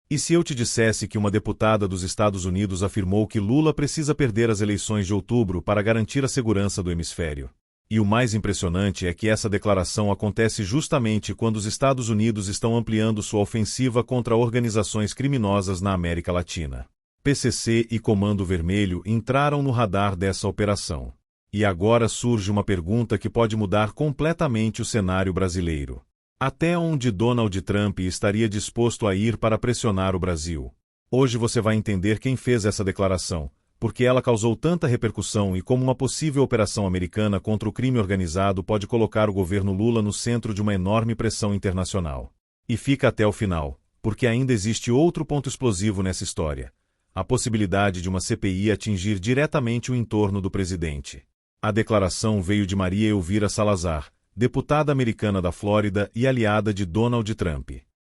E se eu te dissesse que uma deputada dos Estados Unidos afirmou que Lula precisa perder as eleições de outubro para garantir a segurança do hemisfério? E o mais impressionante é que essa declaração acontece justamente quando os Estados Unidos estão ampliando sua ofensiva contra organizações criminosas na América Latina. PCC e Comando Vermelho entraram no radar dessa operação. E agora surge uma pergunta que pode mudar completamente o cenário brasileiro. Até onde Donald Trump estaria disposto a ir para pressionar o Brasil? Hoje você vai entender quem fez essa declaração, porque ela causou tanta repercussão e como uma possível operação americana contra o crime organizado pode colocar o governo Lula no centro de uma enorme pressão internacional. E fica até o final, porque ainda existe outro ponto explosivo nessa história: a possibilidade de uma CPI atingir diretamente o entorno do presidente. A declaração veio de Maria Elvira Salazar, deputada americana da Flórida e aliada de Donald Trump.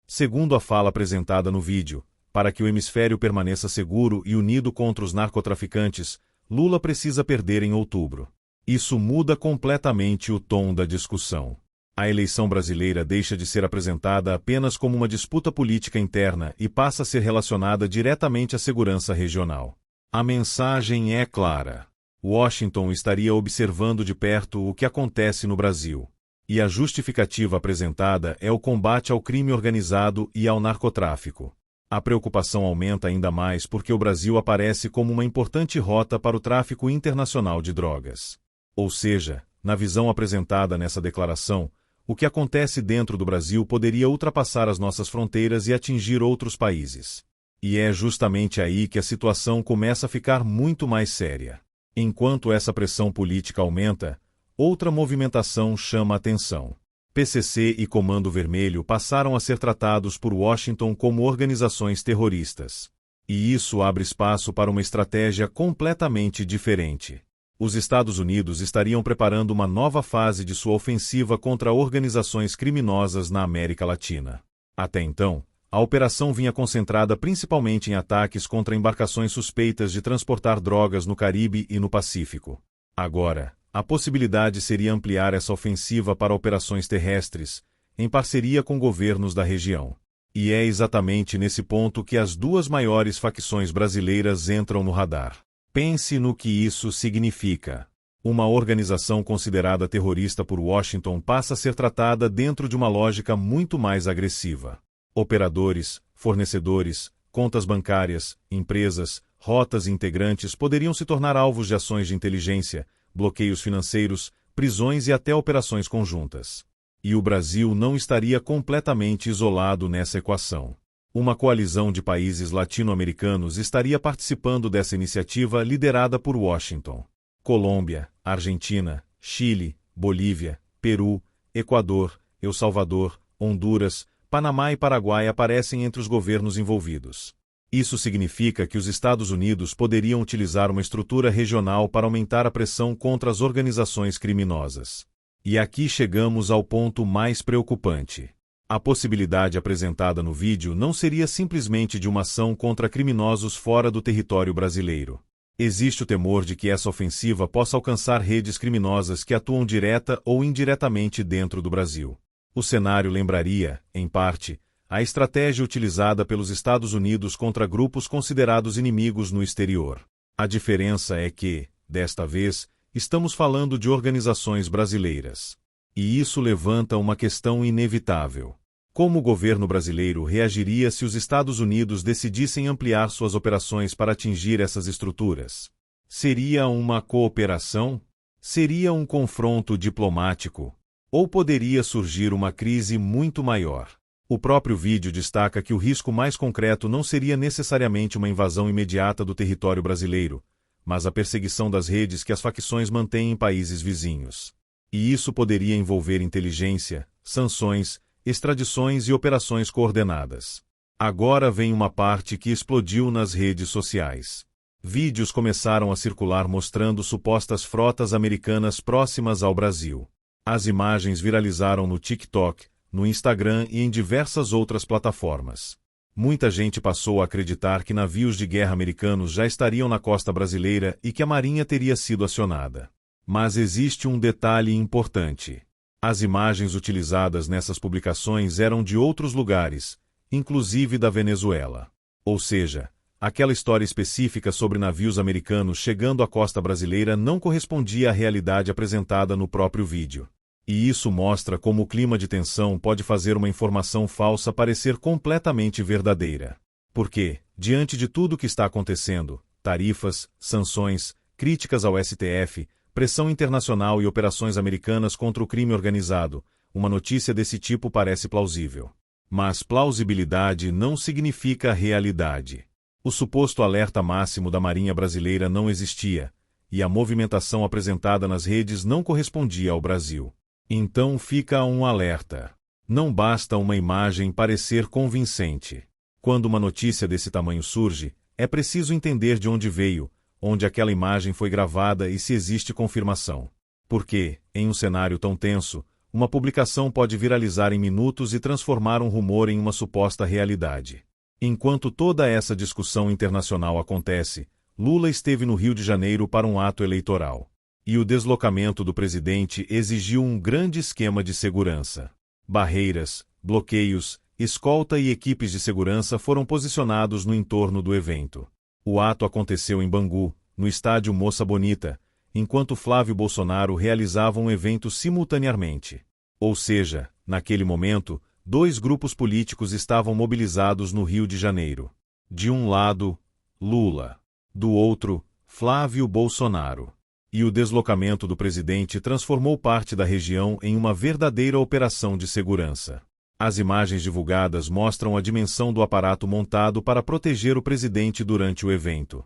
Segundo a fala apresentada no vídeo, para que o hemisfério permaneça seguro e unido contra os narcotraficantes, Lula precisa perder em outubro. Isso muda completamente o tom da discussão. A eleição brasileira deixa de ser apresentada apenas como uma disputa política interna e passa a ser relacionada diretamente à segurança regional. A mensagem é clara. Washington estaria observando de perto o que acontece no Brasil. E a justificativa apresentada é o combate ao crime organizado e ao narcotráfico. A preocupação aumenta ainda mais porque o Brasil aparece como uma importante rota para o tráfico internacional de drogas. Ou seja, na visão apresentada nessa declaração, o que acontece dentro do Brasil poderia ultrapassar as nossas fronteiras e atingir outros países. E é justamente aí que a situação começa a ficar muito mais séria. Enquanto essa pressão política aumenta, outra movimentação chama a atenção. PCC e Comando Vermelho passaram a ser tratados por Washington como organizações terroristas. E isso abre espaço para uma estratégia completamente diferente. Os Estados Unidos estariam preparando uma nova fase de sua ofensiva contra organizações criminosas na América Latina. Até então, a operação vinha concentrada principalmente em ataques contra embarcações suspeitas de transportar drogas no Caribe e no Pacífico. Agora, a possibilidade seria ampliar essa ofensiva para operações terrestres, em parceria com governos da região. E é exatamente nesse ponto que as duas maiores facções brasileiras entram no radar. Pense no que isso significa. Uma organização considerada terrorista por Washington passa a ser tratada dentro de uma lógica muito mais agressiva. Operadores, fornecedores, contas bancárias, empresas, rotas e integrantes poderiam se tornar alvos de ações de inteligência, bloqueios financeiros, prisões e até operações conjuntas. E o Brasil não estaria completamente isolado nessa equação. Uma coalizão de países latino-americanos estaria participando dessa iniciativa liderada por Washington. Colômbia, Argentina, Chile, Bolívia, Peru, Equador, El Salvador, Honduras, Panamá e Paraguai aparecem entre os governos envolvidos. Isso significa que os Estados Unidos poderiam utilizar uma estrutura regional para aumentar a pressão contra as organizações criminosas. E aqui chegamos ao ponto mais preocupante. A possibilidade apresentada no vídeo não seria simplesmente de uma ação contra criminosos fora do território brasileiro. Existe o temor de que essa ofensiva possa alcançar redes criminosas que atuam direta ou indiretamente dentro do Brasil. O cenário lembraria, em parte, a estratégia utilizada pelos Estados Unidos contra grupos considerados inimigos no exterior. A diferença é que, desta vez, estamos falando de organizações brasileiras. E isso levanta uma questão inevitável. Como o governo brasileiro reagiria se os Estados Unidos decidissem ampliar suas operações para atingir essas estruturas? Seria uma cooperação? Seria um confronto diplomático? Ou poderia surgir uma crise muito maior? O próprio vídeo destaca que o risco mais concreto não seria necessariamente uma invasão imediata do território brasileiro, mas a perseguição das redes que as facções mantêm em países vizinhos. E isso poderia envolver inteligência, sanções, extradições e operações coordenadas. Agora vem uma parte que explodiu nas redes sociais. Vídeos começaram a circular mostrando supostas frotas americanas próximas ao Brasil. As imagens viralizaram no TikTok, no Instagram e em diversas outras plataformas. Muita gente passou a acreditar que navios de guerra americanos já estariam na costa brasileira e que a Marinha teria sido acionada. Mas existe um detalhe importante. As imagens utilizadas nessas publicações eram de outros lugares, inclusive da Venezuela. Ou seja, aquela história específica sobre navios americanos chegando à costa brasileira não correspondia à realidade apresentada no próprio vídeo. E isso mostra como o clima de tensão pode fazer uma informação falsa parecer completamente verdadeira. Porque, diante de tudo o que está acontecendo, tarifas, sanções, críticas ao STF, pressão internacional e operações americanas contra o crime organizado, uma notícia desse tipo parece plausível. Mas plausibilidade não significa realidade. O suposto alerta máximo da Marinha Brasileira não existia, e a movimentação apresentada nas redes não correspondia ao Brasil. Então fica um alerta. Não basta uma imagem parecer convincente. Quando uma notícia desse tamanho surge, é preciso entender de onde veio, onde aquela imagem foi gravada e se existe confirmação. Porque, em um cenário tão tenso, uma publicação pode viralizar em minutos e transformar um rumor em uma suposta realidade. Enquanto toda essa discussão internacional acontece, Lula esteve no Rio de Janeiro para um ato eleitoral. E o deslocamento do presidente exigiu um grande esquema de segurança. Barreiras, bloqueios, escolta e equipes de segurança foram posicionados no entorno do evento. O ato aconteceu em Bangu, no estádio Moça Bonita, enquanto Flávio Bolsonaro realizava um evento simultaneamente. Ou seja, naquele momento, dois grupos políticos estavam mobilizados no Rio de Janeiro. De um lado, Lula. Do outro, Flávio Bolsonaro. E o deslocamento do presidente transformou parte da região em uma verdadeira operação de segurança. As imagens divulgadas mostram a dimensão do aparato montado para proteger o presidente durante o evento.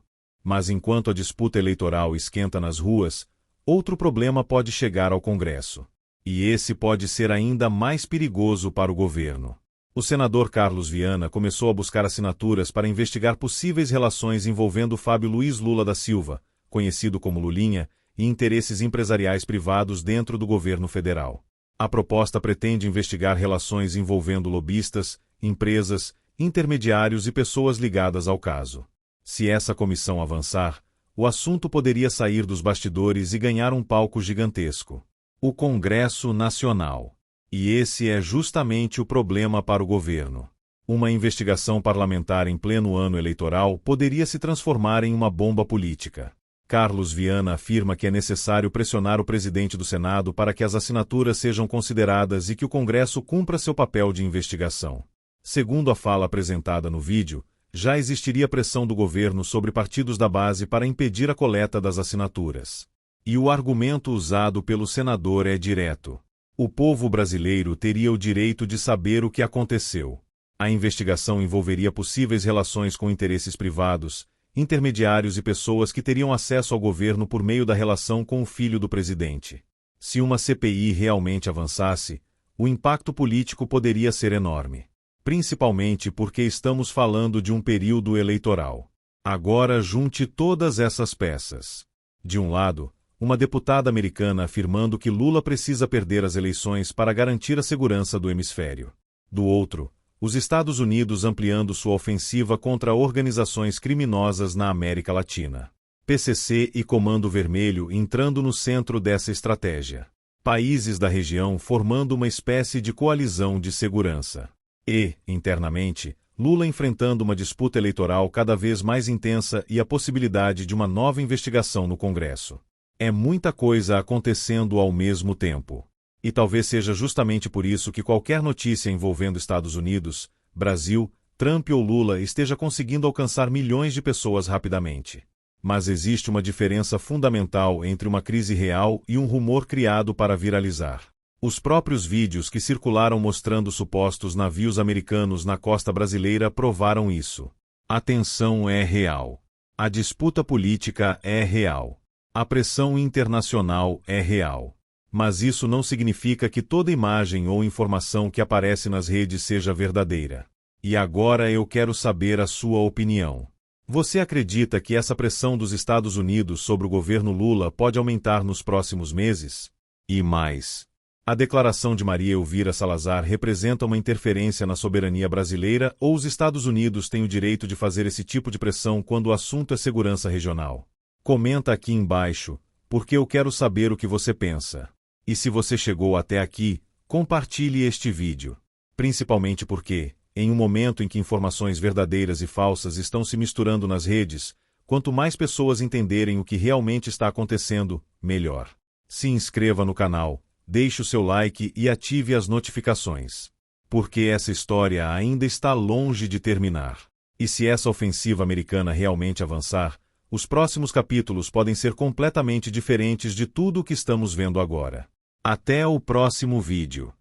Mas enquanto a disputa eleitoral esquenta nas ruas, outro problema pode chegar ao Congresso. E esse pode ser ainda mais perigoso para o governo. O senador Carlos Viana começou a buscar assinaturas para investigar possíveis relações envolvendo Fábio Luiz Lula da Silva, conhecido como Lulinha, e interesses empresariais privados dentro do governo federal. A proposta pretende investigar relações envolvendo lobistas, empresas, intermediários e pessoas ligadas ao caso. Se essa comissão avançar, o assunto poderia sair dos bastidores e ganhar um palco gigantesco. O Congresso Nacional. E esse é justamente o problema para o governo. Uma investigação parlamentar em pleno ano eleitoral poderia se transformar em uma bomba política. Carlos Viana afirma que é necessário pressionar o presidente do Senado para que as assinaturas sejam consideradas e que o Congresso cumpra seu papel de investigação. Segundo a fala apresentada no vídeo, já existiria pressão do governo sobre partidos da base para impedir a coleta das assinaturas. E o argumento usado pelo senador é direto. O povo brasileiro teria o direito de saber o que aconteceu. A investigação envolveria possíveis relações com interesses privados, intermediários e pessoas que teriam acesso ao governo por meio da relação com o filho do presidente. Se uma CPI realmente avançasse, o impacto político poderia ser enorme. Principalmente porque estamos falando de um período eleitoral. Agora junte todas essas peças. De um lado, uma deputada americana afirmando que Lula precisa perder as eleições para garantir a segurança do hemisfério. Do outro, os Estados Unidos ampliando sua ofensiva contra organizações criminosas na América Latina. PCC e Comando Vermelho entrando no centro dessa estratégia. Países da região formando uma espécie de coalizão de segurança. E, internamente, Lula enfrentando uma disputa eleitoral cada vez mais intensa e a possibilidade de uma nova investigação no Congresso. É muita coisa acontecendo ao mesmo tempo. E talvez seja justamente por isso que qualquer notícia envolvendo Estados Unidos, Brasil, Trump ou Lula esteja conseguindo alcançar milhões de pessoas rapidamente. Mas existe uma diferença fundamental entre uma crise real e um rumor criado para viralizar. Os próprios vídeos que circularam mostrando supostos navios americanos na costa brasileira provaram isso. A tensão é real. A disputa política é real. A pressão internacional é real. Mas isso não significa que toda imagem ou informação que aparece nas redes seja verdadeira. E agora eu quero saber a sua opinião. Você acredita que essa pressão dos Estados Unidos sobre o governo Lula pode aumentar nos próximos meses? E mais. A declaração de Maria Elvira Salazar representa uma interferência na soberania brasileira ou os Estados Unidos têm o direito de fazer esse tipo de pressão quando o assunto é segurança regional? Comenta aqui embaixo, porque eu quero saber o que você pensa. E se você chegou até aqui, compartilhe este vídeo. Principalmente porque, Em um momento em que informações verdadeiras e falsas estão se misturando nas redes, quanto mais pessoas entenderem o que realmente está acontecendo, melhor. Se inscreva no canal, deixe o seu like e ative as notificações. Porque essa história ainda está longe de terminar. E se essa ofensiva americana realmente avançar, os próximos capítulos podem ser completamente diferentes de tudo o que estamos vendo agora. Até o próximo vídeo.